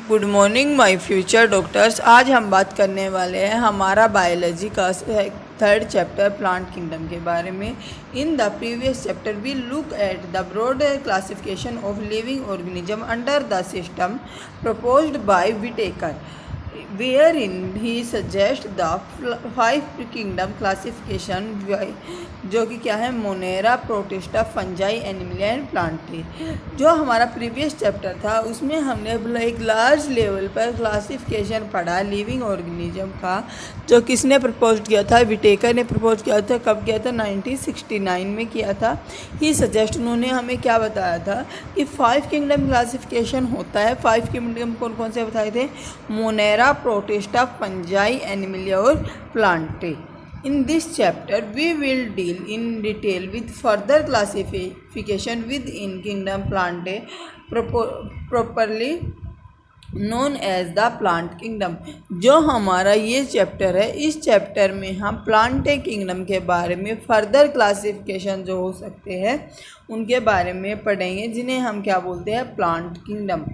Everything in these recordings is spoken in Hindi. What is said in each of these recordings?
Good morning my future doctors. आज हम बात करने वाले हैं हमारा बायोलॉजी का थर्ड चैप्टर प्लांट किंगडम के बारे में। In the previous chapter we look at the broad classification of living organism under the system proposed by Whittaker, wherein he suggests the 5 kingdom classification, जो कि क्या है, Monera, protista, fungi, Animalia and Plantae. जो हमारा प्रीवियस चैप्टर था उसमें हमने एक लार्ज लेवल पर क्लासिफिकेशन पढ़ा लिविंग ऑर्गेनिज्म का, जो किसने प्रपोज किया था, विटेकर ने प्रपोज किया था। कब किया था? 1969 में किया था। ही सजेस्ट, उन्होंने हमें क्या बताया था कि 5 किंगडम क्लासिफिकेशन होता है। 5 किंगडम कौन कौन से बताए थे? मोनेरा, प्रोटिस्टा, फंजाई, एनिमलिया और Plantae. In this chapter, we will deal in detail with further classification within kingdom Plantae, properly known as the plant kingdom। जो हमारा ये चैप्टर है, इस चैप्टर में हम प्लांटे किंगडम के बारे में फर्दर क्लासिफिकेशन जो हो सकते हैं उनके बारे में पढ़ेंगे, जिन्हें हम क्या बोलते हैं? Plant kingdom.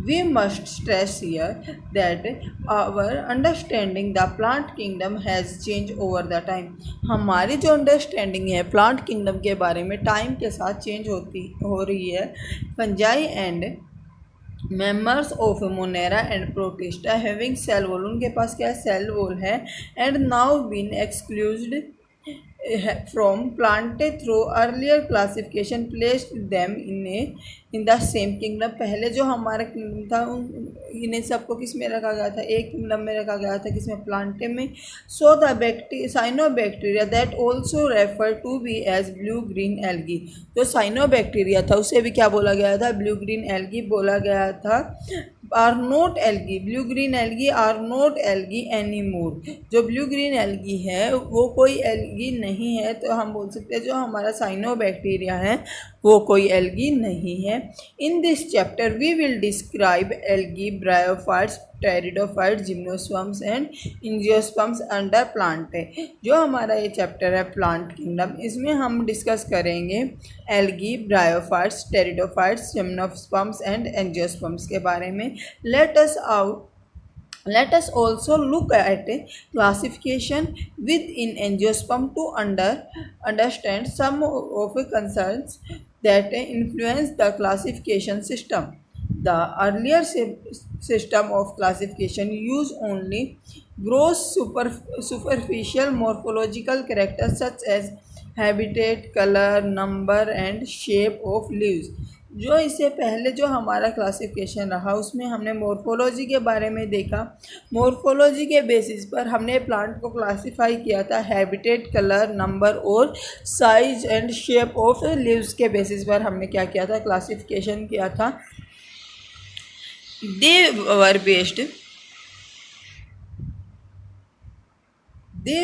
We must stress here that our understanding the plant kingdom has change over the time. हमारी जो अंडरस्टैंडिंग है प्लांट किंगडम के बारे में टाइम के साथ चेंज हो रही है। Fungi and members of Monera and Protista having cell wall, उनके पास क्या सेल वॉल है, and now been excluded from Plantae through earlier classification placed them in the same kingdom. पहले जो हमारा किंगडम था इन्हें सबको किस में रखा गया था? एक किंगडम में रखा गया था, किसमें? प्लांटे में। So the cyanobacteria that also refer to be as blue green algae, जो साइनोबैक्टीरिया था उसे भी क्या बोला गया था? ब्लू ग्रीन एल्गी बोला गया था। Are not algae, blue green algae are not algae any more. जो ब्लू ग्रीन एल्गी है वो कोई एल्गी नहीं है, तो हम बोल सकते हैं जो हमारा साइनोबैक्टीरिया है वो कोई एल्गी नहीं है। In this chapter we will describe algae, bryophytes, pteridophytes, gymnosperms and angiosperms under Plantae. जो हमारा ये चैप्टर है प्लांट किंगडम, इसमें हम डिस्कस करेंगे algae, bryophytes, pteridophytes, gymnosperms and angiosperms के बारे में। Let us also look at classification within angiosperm to understand some of the concerns that influence the classification system. The earlier system of classification used only gross superficial morphological characters such as habitat, color, number and shape of leaves। जो इससे पहले जो हमारा क्लासिफिकेशन रहा उसमें हमने मॉर्फोलॉजी के बारे में देखा। मॉर्फोलॉजी के बेसिस पर हमने प्लांट को क्लासिफाई किया था हैबिटेट, कलर, नंबर और size and shape of leaves के बेसिस पर हमने क्या किया था? क्लासिफिकेशन किया था। They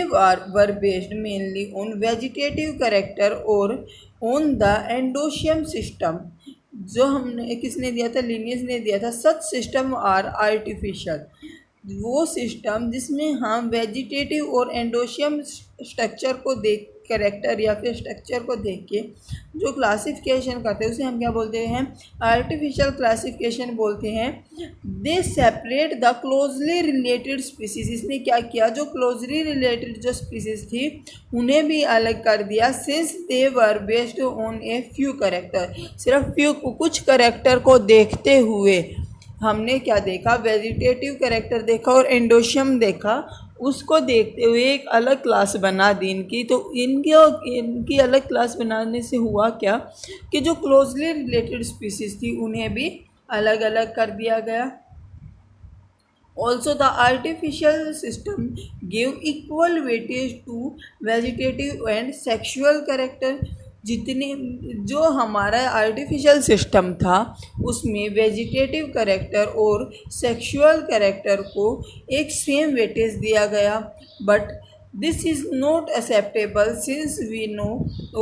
were based mainly on vegetative character और on the endoecium system। जो हमने किसने दिया था? लिनियस ने दिया था। सच सिस्टम आर आर्टिफिशियल, वो सिस्टम जिसमें हम वेजिटेटिव और एंडोशियम स्ट्रक्चर को देख, कैरेक्टर या फिर स्ट्रक्चर को देख के जो क्लासिफिकेशन करते हैं उसे हम क्या बोलते हैं? आर्टिफिशियल क्लासिफिकेशन बोलते हैं। They separate the closely related species, इसने क्या किया? जो क्लोजली रिलेटेड जो स्पीसीज थी उन्हें भी अलग कर दिया। Since they were based on a few character, सिर्फ कुछ कैरेक्टर को देखते हुए हमने क्या देखा? वेजिटेटिव कैरेक्टर देखा और एंडोशियम देखा। उसको देखते हुए एक अलग क्लास बना दी इनकी। तो इनकी अलग क्लास बनाने से हुआ क्या कि जो क्लोजली रिलेटेड स्पीसीज थी उन्हें भी अलग अलग कर दिया गया। Also the artificial system give equal weightage to vegetative and sexual character. जितने जो हमारा आर्टिफिशियल सिस्टम था उसमें वेजिटेटिव कैरेक्टर और सेक्सुअल कैरेक्टर को एक सेम वेटेज दिया गया। But this is not acceptable since we know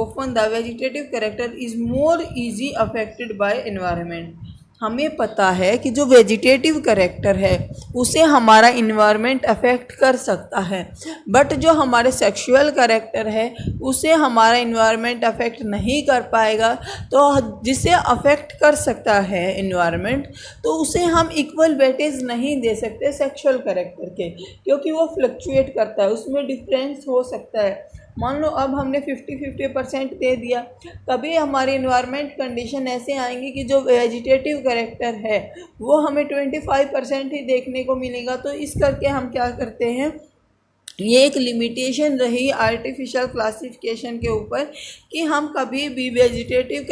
often the vegetative character is more easy affected by environment. हमें पता है कि जो वेजिटेटिव कैरेक्टर है उसे हमारा इन्वायरमेंट अफेक्ट कर सकता है, बट जो हमारे सेक्सुअल कैरेक्टर है उसे हमारा इन्वायरमेंट अफेक्ट नहीं कर पाएगा। तो जिसे अफेक्ट कर सकता है इन्वायरमेंट, तो उसे हम इक्वल वेटेज नहीं दे सकते सेक्सुअल कैरेक्टर के, क्योंकि वो फ्लक्चुएट करता है, उसमें डिफरेंस हो सकता है। मान लो अब हमने 50-50% दे दिया, तभी हमारी इन्वायरमेंट कंडीशन ऐसे आएंगी कि जो वेजिटेटिव कैरेक्टर है वो हमें 25% ही देखने को मिलेगा। तो इस करके हम क्या करते हैं, ये एक लिमिटेशन रही आर्टिफिशियल क्लासिफिकेशन के ऊपर कि हम कभी भी वेजिटेटिव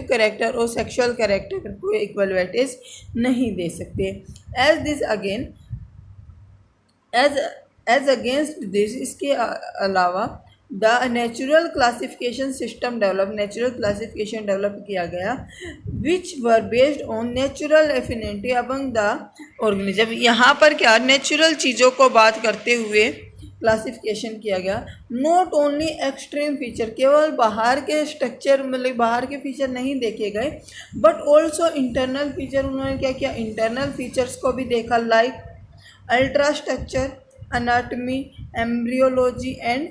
कैरेक्टर और सेक्सुअल कैरेक्टर को इक्वल वेटेज नहीं दे सकते। As this again as against this, इसके अलावा द नेचुरल क्लासिफिकेशन डेवलप किया गया which were based on natural affinity among the organism. यहाँ पर क्या नेचुरल चीज़ों को बात करते हुए क्लासिफिकेशन किया गया। नॉट ओनली एक्सट्रीम फीचर, केवल बाहर के स्ट्रक्चर मतलब बाहर के फीचर नहीं देखे गए, बट ऑल्सो इंटरनल फीचर। उन्होंने क्या किया, इंटरनल फीचर्स को भी देखा, like ultra structure, anatomy, embryology and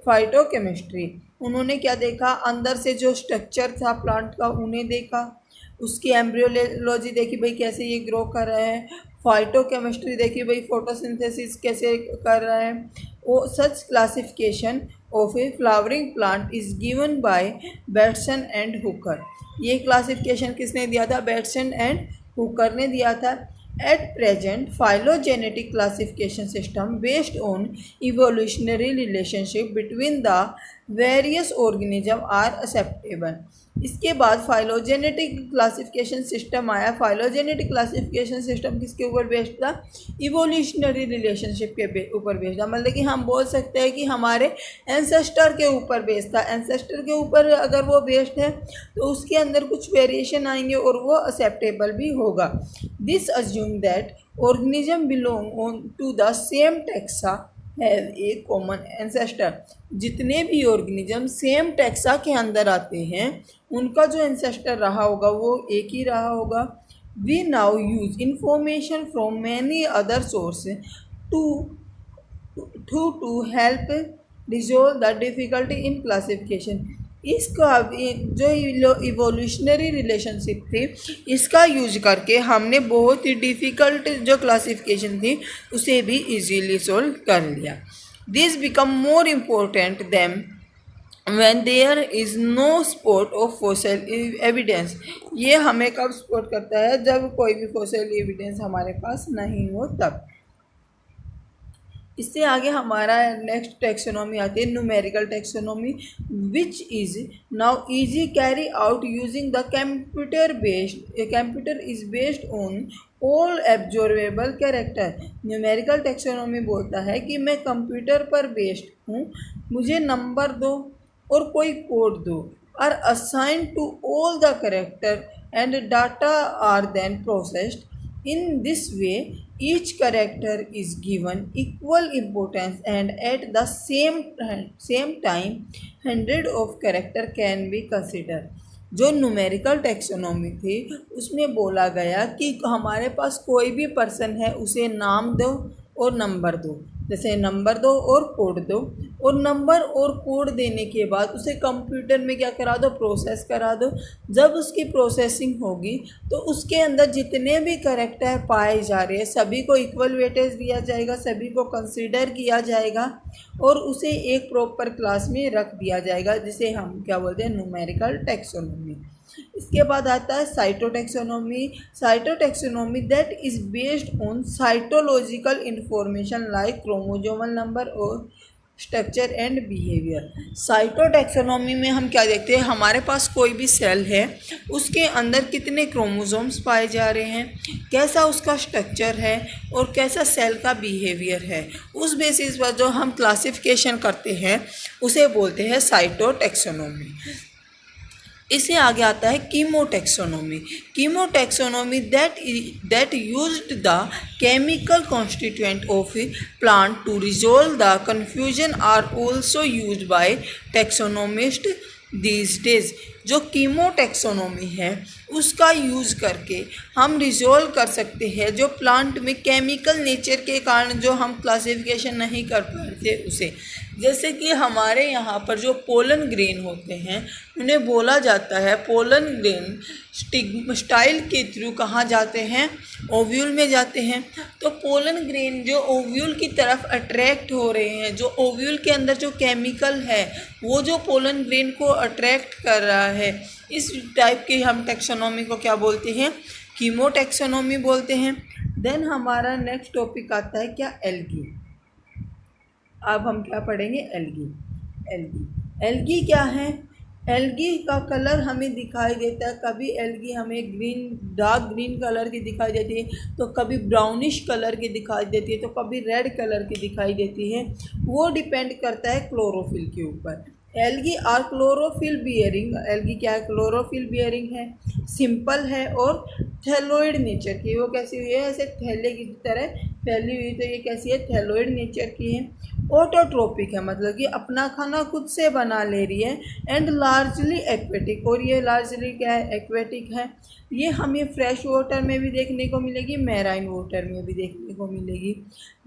phytochemistry. उन्होंने क्या देखा, अंदर से जो स्ट्रक्चर था प्लांट का उन्हें देखा, उसकी एम्ब्रियोलॉजी देखी भाई कैसे ये ग्रो कर रहा है, फाइटोकेमिस्ट्री देखी भाई फोटोसिंथेसिस कैसे कर रहा है। वो such classification of a flowering plant is given by Bentham and Hooker. ये क्लासिफिकेशन किसने दिया था, बेटसन एंड हुकर ने दिया था। At present, phylogenetic classification system based on evolutionary relationship between the various organisms are acceptable। इसके बाद फाइलोजेनेटिक क्लासिफिकेशन सिस्टम आया। फाइलोजेनेटिक क्लासिफिकेशन सिस्टम किसके ऊपर बेस्ड था, इवोल्यूशनरी रिलेशनशिप के ऊपर बेस्ड था। मतलब कि हम बोल सकते हैं कि हमारे एंसेस्टर के ऊपर बेस्ड था। एंसेस्टर के ऊपर अगर वो बेस्ड है तो उसके अंदर कुछ वेरिएशन आएंगे और वो एक्सेप्टेबल भी होगा। This assume that organism belong to the same taxa have a common ancestor. जितने भी ऑर्गेनिज्म सेम टैक्सा के अंदर आते हैं उनका जो एंसेस्टर रहा होगा वो एक ही रहा होगा। We now use information from many other source to help resolve the difficulty in classification. इसका जो इवोल्यूशनरी रिलेशनशिप थी इसका यूज करके हमने बहुत ही डिफ़िकल्ट जो क्लासिफिकेशन थी उसे भी इजीली सोल्व कर लिया। This become more important them when there is no support of fossil evidence. ये हमें कब सपोर्ट करता है, जब कोई भी फॉसिल एविडेंस हमारे पास नहीं हो तब। इससे आगे हमारा नेक्स्ट टेक्सोनॉमी आती है numerical taxonomy, which is now easy carry out using the computer is based on all observable character. Numerical taxonomy बोलता है कि मैं कंप्यूटर पर बेस्ड हूँ, मुझे नंबर दो और कोई कोड दो, are assign to all the character and data are then processed. In this way, each character is given equal importance and at the same time, hundred of character can be considered। जो न्यूमेरिकल टेक्सोनॉमी थी उसमें बोला गया कि हमारे पास कोई भी पर्सन है उसे नाम दो और नंबर दो, जैसे नंबर दो और कोड दो, और नंबर और कोड देने के बाद उसे कंप्यूटर में क्या करा दो, प्रोसेस करा दो। जब उसकी प्रोसेसिंग होगी तो उसके अंदर जितने भी कैरेक्टर पाए जा रहे हैं सभी को इक्वल वेटेज दिया जाएगा, सभी को कंसीडर किया जाएगा और उसे एक प्रॉपर क्लास में रख दिया जाएगा, जिसे हम क्या बोलते हैं, न्यूमेरिकल टेक्सोनॉमी। इसके बाद आता है cytotaxonomy. Cytotaxonomy that is based on cytological information like chromosomal number और स्ट्रक्चर एंड बिहेवियर। साइटोटेक्सोनॉमी में हम क्या देखते हैं, हमारे पास कोई भी सेल है उसके अंदर कितने क्रोमोसोम्स पाए जा रहे हैं, कैसा उसका स्ट्रक्चर है और कैसा सेल का बिहेवियर है, उस बेसिस पर जो हम क्लासिफिकेशन करते हैं उसे बोलते हैं साइटोटेक्सोनॉमी। इससे आगे आता है chemotaxonomy. Chemotaxonomy that used the chemical constituent of plant to resolve the confusion are also used by taxonomist these days जो कीमोटैक्सोनॉमी है उसका यूज़ करके हम रिजोल्व कर सकते हैं जो प्लांट में केमिकल नेचर के कारण जो हम क्लासिफिकेशन नहीं कर पाते उसे। जैसे कि हमारे यहाँ पर जो पोलन ग्रेन होते हैं उन्हें बोला जाता है पोलन ग्रेन स्टाइल के थ्रू कहाँ जाते हैं, ओव्यूल में जाते हैं। तो पोलन ग्रेन जो ओव्यूल की तरफ अट्रैक्ट हो रहे हैं, जो ओव्यूल के अंदर जो केमिकल है वो जो पोलन ग्रेन को अट्रैक्ट कर रहा है, इस टाइप की हम टैक्सोनॉमी को क्या बोलते हैं, कीमोटैक्सोनॉमी बोलते हैं। देन हमारा नेक्स्ट टॉपिक आता है क्या, एल्गी। अब हम क्या पढ़ेंगे, एल्गी। एल्गी क्या है, एल्गी का कलर हमें दिखाई देता है, कभी एल्गी हमें ग्रीन, डार्क ग्रीन कलर की दिखाई देती है, तो कभी ब्राउनिश कलर की दिखाई देती है, तो कभी रेड कलर की दिखाई देती है। वो डिपेंड करता है क्लोरोफिल के ऊपर। Algae are chlorophyll bearing, algae क्या है, क्लोरोफिल बियरिंग है, सिंपल है और थैलोइड नेचर की। वो कैसी हुई है, ऐसे थैले की तरह फैली हुई, तो ये कैसी है, थैलोइड नेचर की है। ऑटोट्रोपिक है, मतलब कि अपना खाना खुद से बना ले रही है। एंड लार्जली एक्वेटिक, और ये लार्जली क्या है, एक्वेटिक है। ये हमें फ्रेश वाटर में भी देखने को मिलेगी, मैराइन वाटर में भी देखने को मिलेगी।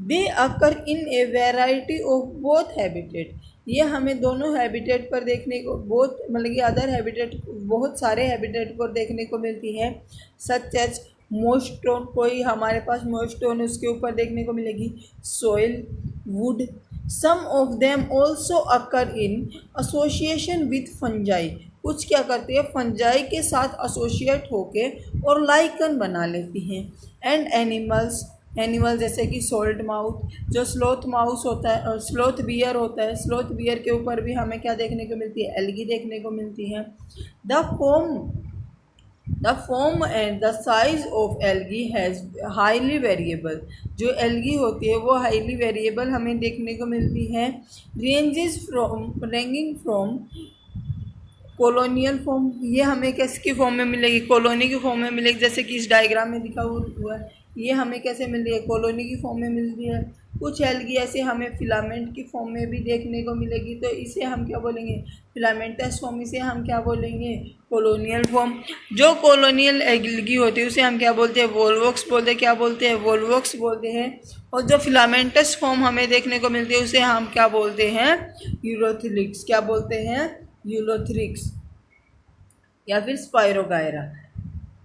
They occur in a variety of both habitat, ये हमें दोनों हैबिटेट पर देखने को, बहुत मतलब कि अदर हैबिटेट, बहुत सारे हैबिटेट पर देखने को मिलती है। सच एज मोस्टोन, कोई हमारे पास मोस्टोन उसके ऊपर देखने को मिलेगी, soil, wood. Some of them also occur in association with fungi, कुछ क्या करती है, फंजाई के साथ एसोसिएट होके और लाइकन बना लेती हैं। एंड एनिमल्स, एनिमल जैसे कि सोल्ट माउथ, जो स्लोथ माउस होता है और स्लोथ बियर होता है, स्लोथ बियर के ऊपर भी हमें क्या देखने को मिलती है, एल्गी देखने को मिलती है। The form and the size of algae has highly variable, जो एल्गी होती है वो हाईली वेरिएबल हमें देखने को मिलती है। रेंजिंग फ्रॉम कॉलोनियल फॉर्म, ये हमें किसकी फॉर्म में मिलेगी, कॉलोनी की फॉर्म में मिलेगी, जैसे कि इस डायग्राम में दिखा हुआ है। ये हमें कैसे मिल रही है, कॉलोनी की फॉर्म में मिल रही है। कुछ एल्गी ऐसे हमें फिलामेंट की फॉर्म में भी देखने को मिलेगी, तो इसे हम क्या बोलेंगे, फिलामेंटस फॉर्म। इसे हम क्या बोलेंगे, कॉलोनियल फॉर्म। जो कॉलोनियल एल्गी होती है उसे हम क्या बोलते हैं, वोल्वॉक्स बोलते हैं, क्या बोलते हैं, वोल्वॉक्स बोलते हैं। और जो फिलामेंटस फॉर्म हमें देखने को मिलती है उसे हम क्या बोलते हैं, यूलोथ्रिक्स, क्या बोलते हैं, यूलोथ्रिक्स या फिर स्पाइरोगायरा।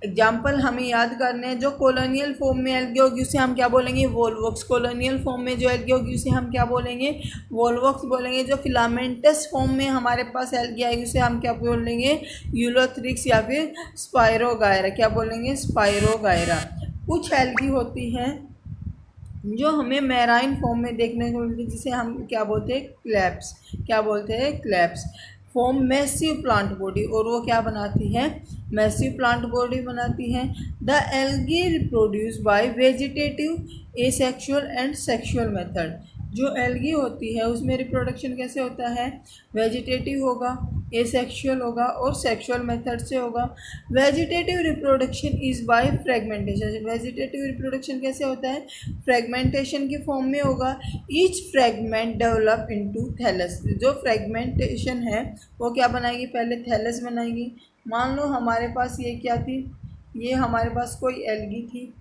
एग्जाम्पल हमें याद करने हैं, जो कॉलोनियल फॉर्म में एल्गी होगी उसे हम क्या बोलेंगे, वोल्वॉक्स। कॉलोनियल फॉर्म में जो एल्गी होगी उसे हम क्या बोलेंगे, वोल्वॉक्स बोलेंगे। जो फिलामेंटस फॉर्म में हमारे पास एल्गी आएगी उसे हम क्या बोलेंगे, यूलोथ्रिक्स या फिर स्पाइरोगायरा, क्या बोलेंगे, स्पाइरोगायरा। कुछ एल्गी होती हैं जो हमें मैराइन फॉर्म में देखने को मिलती है, जिसे हम क्या बोलते हैं, क्लैप्स, क्या बोलते हैं, kelps. Form massive plant body, और वो क्या बनाती है, मैसिव प्लांट बॉडी बनाती हैं। The algae reproduce by vegetative, asexual and sexual method. जो एल्गी होती है उसमें रिप्रोडक्शन कैसे होता है, वेजिटेटिव होगा, एसेक्सुअल होगा और सेक्सुअल मेथड से होगा। Vegetative reproduction is by fragmentation, vegetative reproduction कैसे होता है, फ्रेगमेंटेशन की फॉर्म में होगा। Each fragment develop into thallus, जो फ्रेगमेंटेशन है वो क्या बनाएगी, पहले थैलस बनाएगी। मान लो हमारे पास ये क्या थी, ये हमारे पास कोई एल्गी थी।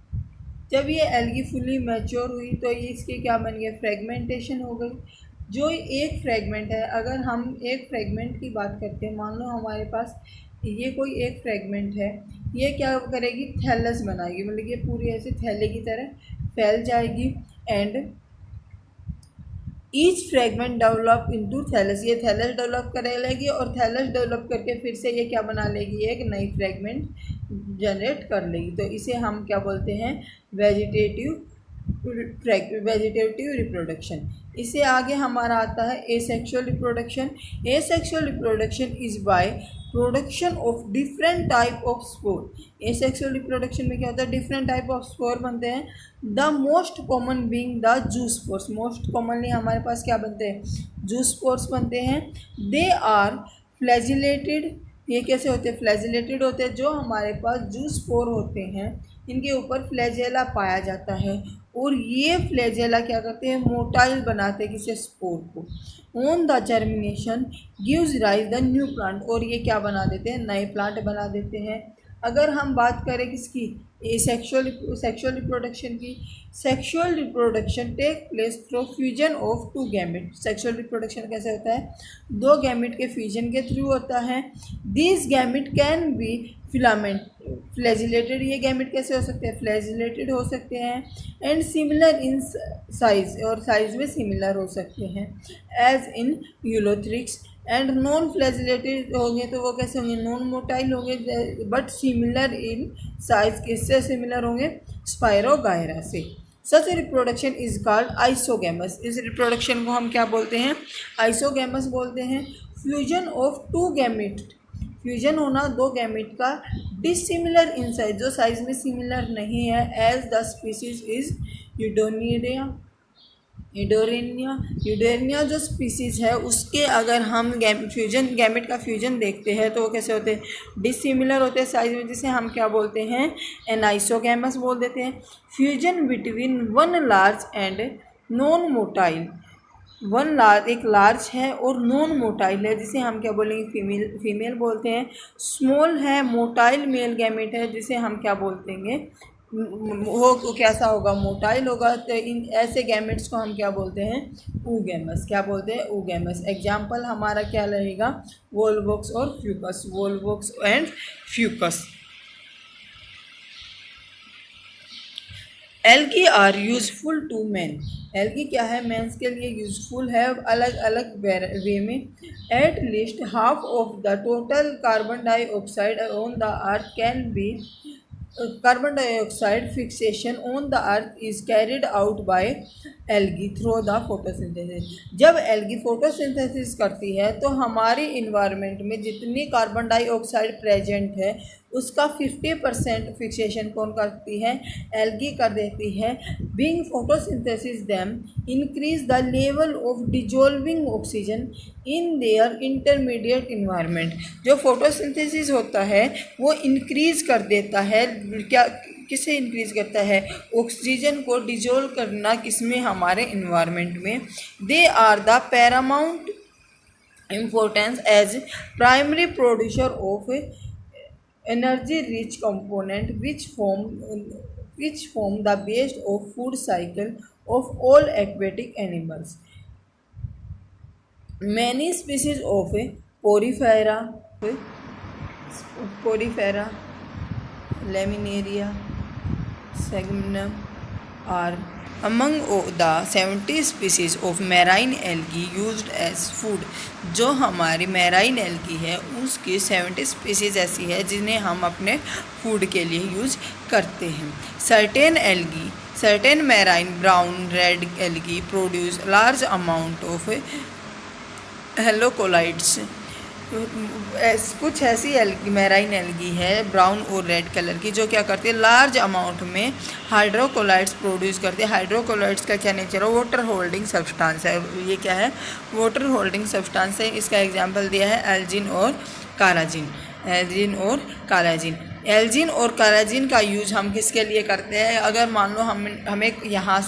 जब ये एल्गी फुली मैच्योर हुई तो ये इसके क्या बन गए, फ्रेगमेंटेशन हो गई। जो एक फ्रेगमेंट है, अगर हम एक फ्रेगमेंट की बात करते हैं, मान लो हमारे पास ये कोई एक फ्रेगमेंट है, ये क्या करेगी, थैलस बनाएगी, मतलब ये पूरी ऐसे थैले की तरह फैल जाएगी। And each fragment develop into thallus, ये थैलस डेवलप कर लेगी और थैलस डेवलप करके फिर से ये क्या बना लेगी, एक नई फ्रेगमेंट जनरेट कर लेगी। तो इसे हम क्या बोलते हैं, वेजिटेटिव रिप्रोडक्शन। इससे आगे हमारा आता है asexual reproduction. Asexual reproduction is by production of different type of spore. Asexual reproduction में क्या होता है, डिफरेंट टाइप ऑफ स्पोर बनते हैं। The most common being the juice spores, most commonly हमारे पास क्या बनते हैं, जूस स्पोर्स बनते हैं। दे आर फ्लैजिलेटेड, ये कैसे होते हैं, फ्लैजिलेटेड होते हैं। जो हमारे पास जूस स्पोर होते हैं इनके ऊपर फ्लैजेला पाया जाता है और ये फ्लैजेला क्या करते हैं, मोटाइल बनाते हैं किसी स्पोर को। On the germination gives rise the new plant, और ये क्या बना देते हैं, नए प्लांट बना देते हैं। अगर हम बात करें किसकी, सेक्सुअल रिप्रोडक्शन की, sexual reproduction take place through fusion of two gamete. Sexual reproduction कैसे होता है, दो गैमेट के फ्यूजन के थ्रू होता है। This gamete can be filament flagellated, ये गैमेट कैसे हो सकते हैं, फ्लैजिलेटेड हो सकते हैं। एंड सिमिलर इन साइज, और साइज में सिमिलर हो सकते हैं as in Ulothrix. And non flagellated होंगे तो वो कैसे होंगे, नॉन मोटाइल होंगे बट सिमिलर इन साइज, किससे सिमिलर होंगे, स्पायरोगायरा से। Such reproduction is called isogamous, इस रिप्रोडक्शन को हम क्या बोलते हैं, आइसोगैमस बोलते हैं। Fusion of two gamete, fusion होना दो गैमेट का, डिसिमिलर इन साइज, जो साइज में सिमिलर नहीं है, एज द स्पीसीज इज यूडोनिया। यूडोनिया जो स्पीसीज़ है उसके अगर हम गैमेट का फ्यूजन देखते हैं तो वो कैसे होते हैं, डिसिमिलर होते हैं साइज में, जिसे हम क्या बोलते हैं, एनाइसोगैमस बोल देते हैं। Fusion between one large and non motile, एक लार्ज है और नॉन मोटाइल है, जिसे हम क्या बोलेंगे, फीमेल बोलते हैं। स्मॉल है, मोटाइल मेल गैमेट है, जिसे हम क्या बोलते वो कैसा होगा, मोटाइल होगा। तो इन ऐसे गैमेट्स को हम क्या बोलते हैं, ऊगैमस, क्या बोलते हैं, ऊगैमस। एग्जाम्पल हमारा क्या रहेगा, वोल्वोक्स और Fucus, Volvox and Fucus. Algae are useful to man, algae क्या है, मेंस के लिए यूजफुल है अलग अलग वे में। At least half of the total carbon dioxide on the earth can be, carbon dioxide fixation on the earth is carried out by algae through the photosynthesis. जब एल्गी फोटोसिंथेसिस करती है तो हमारे इन्वायरमेंट में जितनी कार्बन डाइऑक्साइड प्रेजेंट है उसका 50% फिक्सेशन कौन करती है, एल्गी कर देती है। Being photosynthesis them increase the level of dissolving oxygen in their intermediate environment. जो फोटोसिंथेसिस होता है वो इंक्रीज कर देता है, क्या किसे इंक्रीज करता है, ऑक्सीजन को डिजोल्व करना, किसमें, हमारे इन्वायरमेंट में। They are the paramount importance as primary producer of energy rich component which form the base of food cycle of all aquatic animals. Many species of porifera, laminaria, Saginum are among the 70 species of marine algae used as food। जो हमारी मैराइन एल्गी है उसकी 70 स्पीसीज़ ऐसी है जिन्हें हम अपने फूड के लिए यूज़ करते हैं। Certain marine brown red algae produce large amount of hydrocolloids. कुछ ऐसी मैराइन एल्गी है ब्राउन और रेड कलर की जो क्या करती है, लार्ज अमाउंट में हाइड्रोकोलाइड्स प्रोड्यूस करती है। हाइड्रोकोलाइड्स का क्या नेचर है, वाटर होल्डिंग सब्सटेंस है। ये क्या है, वाटर होल्डिंग सब्सटेंस है। इसका एग्जांपल दिया है एल्जिन और काराजिन। एल्जिन और काराजिन का यूज हम किसके लिए करते हैं, अगर मान लो हमें यहाँ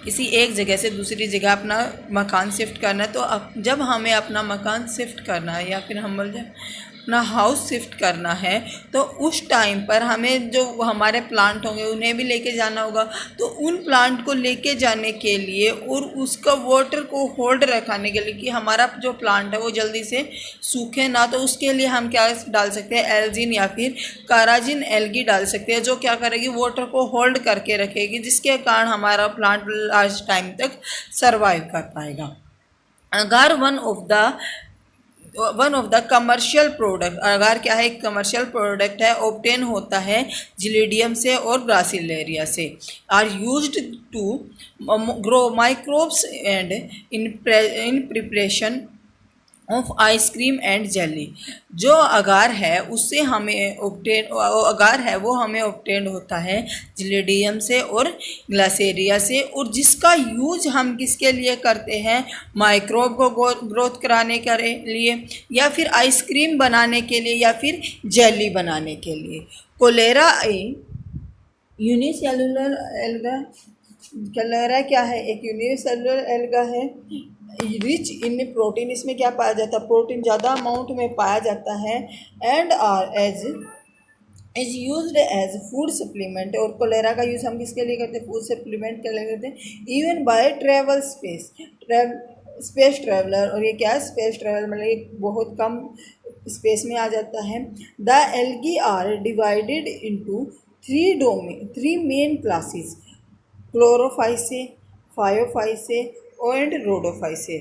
किसी एक जगह से दूसरी जगह अपना मकान शिफ्ट करना है, तो जब हमें अपना मकान शिफ्ट करना है या फिर हम बोलते हैं अपना हाउस शिफ्ट करना है, तो उस टाइम पर हमें जो हमारे प्लांट होंगे उन्हें भी लेके जाना होगा। तो उन प्लांट को लेके जाने के लिए और उसका वाटर को होल्ड रखने के लिए कि हमारा जो प्लांट है वो जल्दी से सूखे ना, तो उसके लिए हम क्या डाल सकते हैं, एल्जिन या फिर काराजिन एल्गी डाल सकते हैं, जो क्या करेगी, वाटर को होल्ड करके रखेगी, जिसके कारण हमारा प्लांट लार्ज टाइम तक सर्वाइव कर पाएगा। अगर one of the commercial product, agar क्या है, एक कमर्शियल प्रोडक्ट है, ऑब्टेन होता है जिलेडियम से और ग्रासिलेरिया से। Are used to grow microbes and in preparation of ice cream and jelly. जो अगार है उससे हमें वो हमें ऑब्टेन होता है जिलेडियम से और ग्लासेरिया से, और जिसका यूज हम किसके लिए करते हैं, माइक्रोब को ग्रोथ कराने के लिए, या फिर आइसक्रीम बनाने के लिए, या फिर जेली बनाने के लिए। कोलेरा यूनिसेलुलर एल्गा कलरा क्या है? एक यूनिसेलुलर एल्गा है रिच इन प्रोटीन। इसमें क्या पाया जाता है? प्रोटीन ज़्यादा अमाउंट में पाया जाता है। And are as is used as food supplement. और कोलेरा का यूज़ हम किसके लिए करते हैं? फूड सप्लीमेंट के लिए करते हैं। Even bye travel space traveller. और ये क्या है? स्पेस ट्रेवल मतलब ये बहुत कम स्पेस में आ जाता है। The algae are divided into three main classes: Chlorophyceae, Phaeophyceae and Rhodophyceae.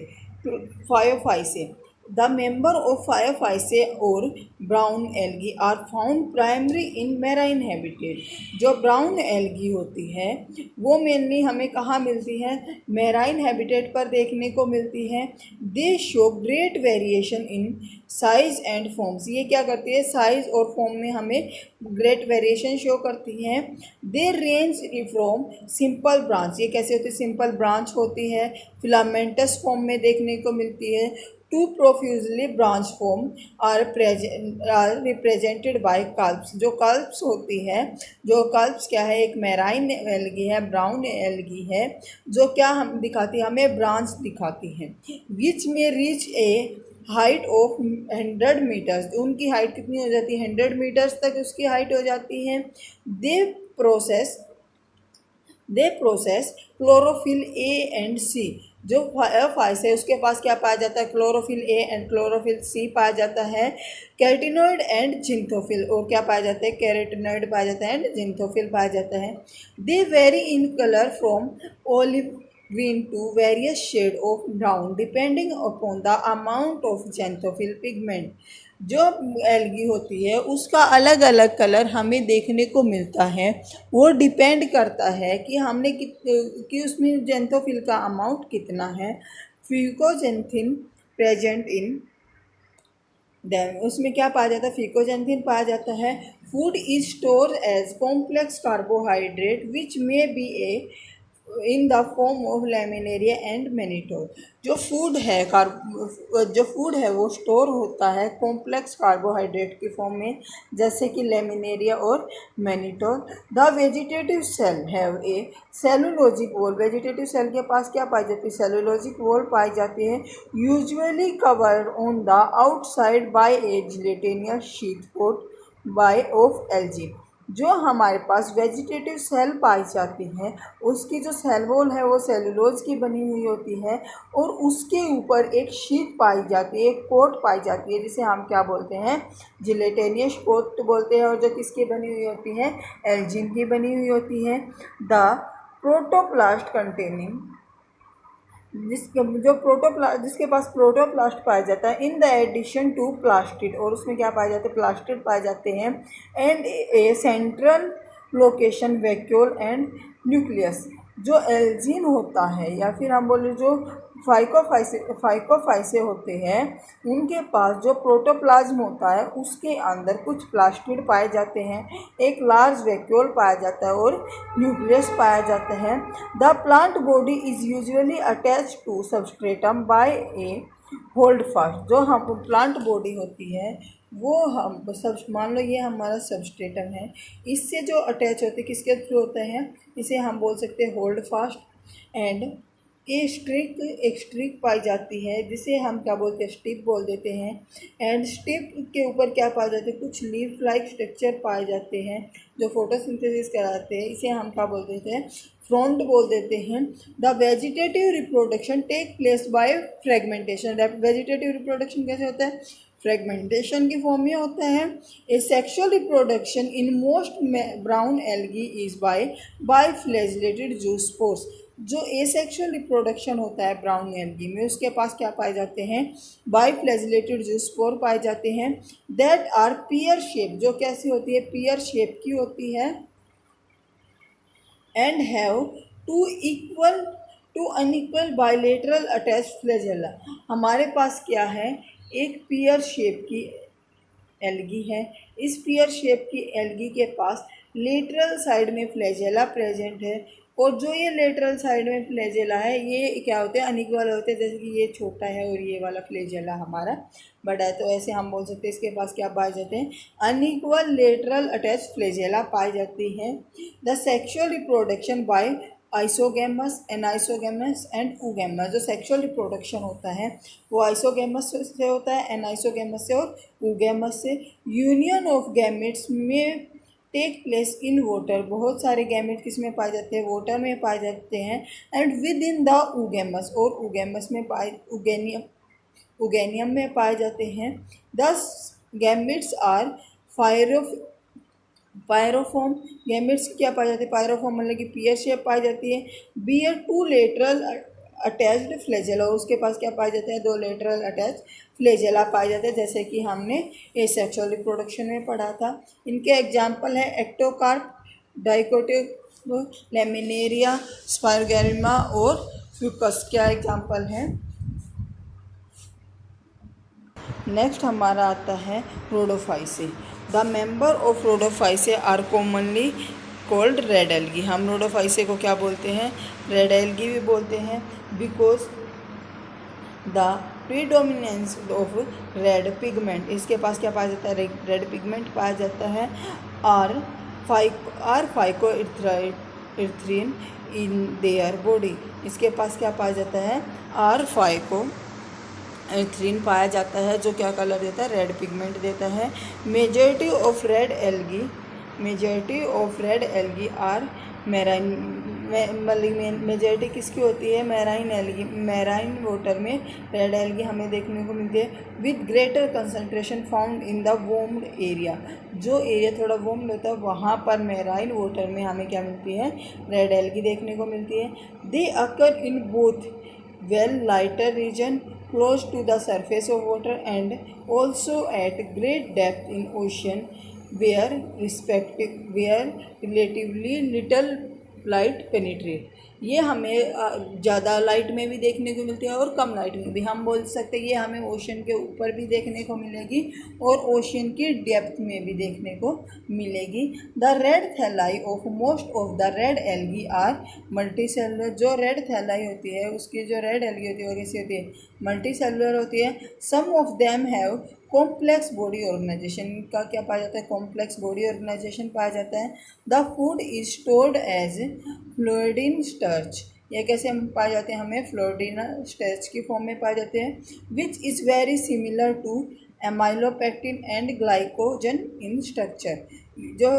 Phaeophyceae, the member of Phaeophyceae और brown algae are found primary in marine habitat. जो ब्राउन एल्गी होती है वो मेनली हमें कहाँ मिलती है? मैराइन हैबिटेट पर देखने को मिलती है। दे show great variation in size and forms. ये क्या करती है? साइज और फॉर्म में हमें ग्रेट वेरिएशन शो करती हैं। दे रेंज फ्रॉम सिंपल ब्रांच। ये कैसे होती है? सिंपल ब्रांच होती है। फिलामेंटस फॉर्म में देखने को मिलती है। To profusely branch form are represented by kelps. जो कल्प्स होती है, जो कल्प्स क्या है? एक मैराइन एल्गी है, ब्राउन एल्गी है, जो क्या हम दिखाती है? हमें ब्रांच दिखाती है। Which may reach a height of 100 metres. उनकी हाइट कितनी हो जाती है? 100 मीटर्स तक उसकी हाइट हो जाती है। They possess they possess chlorophyll A and C. जो फाइस है उसके पास क्या पाया जाता है? Chlorophyll A and chlorophyll C पाया जाता है। Carotenoid and xanthophyll. और क्या पाया जाता है? कैरेटिनॉइड पाया जाता है एंड जिंथोफिल पाया जाता है। They vary in colour from olive green to various shade of brown depending upon the amount of xanthophyll pigment। जो एल्गी होती है उसका अलग अलग कलर हमें देखने को मिलता है। वो डिपेंड करता है कि हमने कि उसमें जेंथोफिल का अमाउंट कितना है। फ्यूकोजेंथिन प्रेजेंट इन देन उसमें क्या पाया जाता है? फिकोजेंथिन पाया जाता है। Food is store as complex carbohydrate which may be a in the form of laminaria and mannitol. जो फूड है वो स्टोर होता है कॉम्प्लेक्स कार्बोहाइड्रेट की फॉर्म में, जैसे कि लेमिनेरिया और mannitol. The vegetative cell have a cellulosic wall. Vegetative cell के पास क्या पाई जाती है? सेलुलोजिक वॉल पाई जाती है। Usually covered on the outside by a gelatinous sheet coat by of algae. जो हमारे पास वेजिटेटिव सेल पाई जाती है उसकी जो सेल वॉल है वो सेलुलोज की बनी हुई होती है और उसके ऊपर एक शीट पाई जाती है, एक कोट पाई जाती है, जिसे हम क्या बोलते हैं? जिलेटेनियस कोट बोलते हैं। और जो किसकी बनी हुई होती है? एल्जिन की बनी हुई होती है। द प्रोटोप्लास्ट कंटेनिंग जिसके पास प्रोटोप्लास्ट पाया जाता है in the addition to plastid. और उसमें क्या पाए जाते हैं? प्लास्टिड पाए जाते हैं। And A central location vacuole and nucleus. जो एल्जीन होता है या फिर हम बोले जो फाइकोफाइसे होते हैं उनके पास जो प्रोटोप्लाज्म होता है उसके अंदर कुछ प्लास्टिड पाए जाते हैं, एक लार्ज वैक्यूल पाया जाता है और न्यूक्लियस पाया जाता है। The plant body is usually attach to substratum by a holdfast. जो हम प्लांट बॉडी होती है वो हम सब मान लो ये हमारा सबस्ट्रेटम है, इससे जो अटैच होते हैं किसके थ्रू होते हैं? इसे हम बोल सकते हैं होल्ड फास्ट। एंड एक स्ट्रिक पाई जाती है जिसे हम क्या बोलते हैं? स्टिप बोल देते हैं। एंड स्टिप के ऊपर क्या पाए जाते हैं? कुछ लीफ लाइक स्ट्रक्चर पाए जाते हैं जो फोटोसिंथेसिस कराते हैं, इसे हम क्या बोल देते हैं? फ्रंट बोल देते हैं। The vegetative reproduction take place by fragmentation. Vegetative reproduction कैसे होता है? फ्रेगमेंटेशन की फॉर्म में होता है। Asexual reproduction in most brown algae is by flagellated zoospores. जो एसेक्सुअल रिप्रोडक्शन होता है ब्राउन एल्गी में उसके पास क्या पाए जाते हैं? बाय फ्लैजिलेटेड जूस्पोर पाए जाते हैं। That are pear shape. जो कैसी होती है? पियर शेप की होती है। And have two unequal bilateral attach flagella. हमारे पास क्या है? एक पियर शेप की एल्गी है। इस पियर शेप की एल्गी के पास लेटरल साइड में फ्लैजेला प्रेजेंट है। और जो ये लेटरल साइड में फ्लैजेला है ये क्या होते हैं, अनइक्वल होते हैं, जैसे कि ये छोटा है और ये वाला फ्लैजेला हमारा बड़ा है, तो ऐसे हम बोल सकते हैं इसके पास क्या पाए जाते हैं, अनइक्वल लेटरल अटैच फ्लैजेला पाई जाती हैं। The sexual reproduction by isogamous, anisogamous and oogamous. जो सेक्सुअल रिप्रोडक्शन होता है वो आइसोगेमस से होता है, एनाइसोगेमस से और ऊगेमस से। यूनियन ऑफ गैमेट्स में टेक प्लेस इन वाटर, बहुत सारे गैमेट किस में पाए जाते हैं, वाटर में पाए जाते हैं। And with in the oogamous, और ऊगेमस में पाए उगेनियम में पाए जाते हैं। 10 गैमेट्स आर फायरो पायरोफॉर्म। गैमेट्स क्या पाए जाते हैं, पायरोफॉर्म मतलब कि पीयर शेप पाई जाती है। बियर 2 लेटरल अटैच्ड फ्लैजेला, उसके पास क्या पाए जाते हैं, 2 लेटरल अटैच फ्लैजेला पाए जाते हैं, जैसे कि हमने एसेक्सुअल रिप्रोडक्शन में पढ़ा था। इनके एग्जाम्पल है एक्टोकार्प, डाइकोटिव, लेमिनेरिया, स्पायरोगेरिमा और फ्यूकस। क्या एग्जाम्पल हैं। नेक्स्ट हमारा आता है rhodophyceae. The member of rhodophyceae are commonly called red algae. हम रोडोफाइसे को क्या बोलते हैं, रेड एल्गी भी बोलते हैं, because the predominance of red pigment, इसके पास क्या पाया जाता है, रेड पिगमेंट पाया जाता है। Are phycoerythrin in their body, इसके पास क्या पाया जाता है, आर फाइको एथ्रीन पाया जाता है, जो क्या कलर देता है, रेड पिगमेंट देता है। Majority of red algae are marine, majority किसकी होती है, मैराइन एल्गी। मैराइन वाटर में रेड एल्गी हमें देखने को मिलती है। With greater concentration found in the warmed area, जो एरिया थोड़ा वॉर्म्ड होता है वहाँ पर मैराइन वाटर में हमें क्या मिलती है, रेड एल्गी देखने को मिलती है। They occur in both well lighter region close to the surface of water and also at great depth in ocean where relatively little light penetrate। ये हमें ज़्यादा लाइट में भी देखने को मिलती है और कम लाइट में भी। हम बोल सकते हैं ये हमें ओशन के ऊपर भी देखने को मिलेगी और ओशन की डेप्थ में भी देखने को मिलेगी। The red thalli of most of the red algae are multicellular. जो रेड थैलाई होती है उसकी जो रेड एल्गी होती है वो कैसी होती है, मल्टी सेलुलर होती है। Some of them have complex body organisation, का क्या पाया जाता है, कॉम्प्लेक्स बॉडी ऑर्गेनाइजेशन पाया जाता है। The food is stored as floridean starch, ये कैसे हम पाए जाते हैं, हमें फ्लोरिडीन स्टार्च की फॉर्म में पाए जाते हैं। Which is very similar to amylopectin and glycogen in structure. जो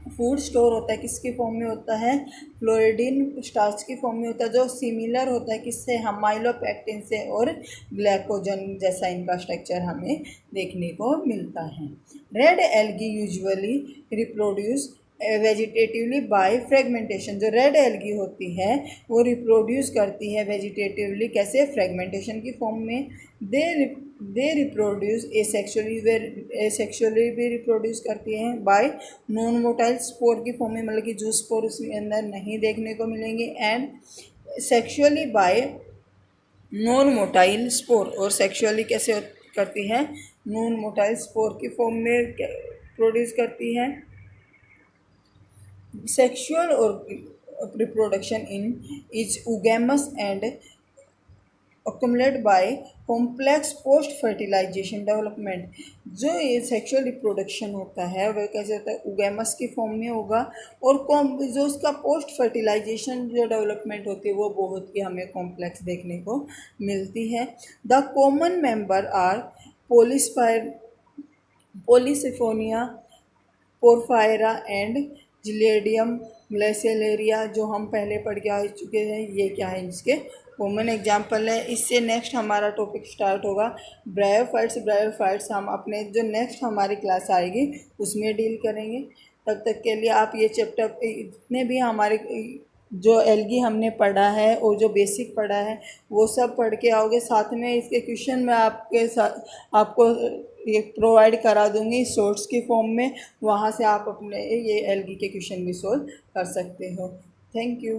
फूड स्टोर होता है किसकी फॉर्म में होता है, फ्लोरिडीन स्टार्च की फॉर्म में होता है, जो सिमिलर होता है किससे, एमाइलोपेक्टिन से और ग्लाइकोजन जैसा इनका स्ट्रक्चर हमें देखने को मिलता है। Red algae usually reproduce vegetatively by fragmentation. जो रेड एल्गी होती है वो रिप्रोड्यूस करती है वेजिटेटिवली, कैसे, फ्रेगमेंटेशन की फॉर्म में। दे रिप्रोड्यूस एसेक्सुअली भी रिप्रोड्यूस करती हैं बाय नॉन मोटाइल स्पोर की फॉर्म में, मतलब कि जो स्पोर उसके अंदर नहीं देखने को मिलेंगे। And sexually bye non motile spore, और सेक्सुअली कैसे करती है, नॉन मोटाइल स्पोर की फॉर्म में प्रोड्यूस करती है। Sexual or reproduction in is oogamous and accumulated by complex post fertilization development। जो ये सेक्सुअल रिप्रोडक्शन होता है वह कैसे होता है, oogamous की फॉर्म में होगा, और जो उसका पोस्ट फर्टिलाइजेशन जो डेवलपमेंट होती है वो बहुत ही हमें कॉम्प्लेक्स देखने को मिलती है। The common member are polysiphonia, porphyra and gelidium gracilaria, जो हम पहले पढ़ के आ चुके हैं। ये क्या है, इसके कॉमन एग्जाम्पल है। इससे नेक्स्ट हमारा टॉपिक स्टार्ट होगा ब्रायोफाइट्स हम अपने जो नेक्स्ट हमारी क्लास आएगी उसमें डील करेंगे। तब तक के लिए आप ये चैप्टर इतने भी हमारे जो एल्गी हमने पढ़ा है और जो बेसिक पढ़ा है वो सब पढ़ के आओगे। साथ में इसके क्वेश्चन मैं आपके साथ आपको ये प्रोवाइड करा दूंगी शॉर्ट्स की फॉर्म में, वहाँ से आप अपने ये एल्गी के क्वेश्चन भी सोल्व कर सकते हो। Thank you.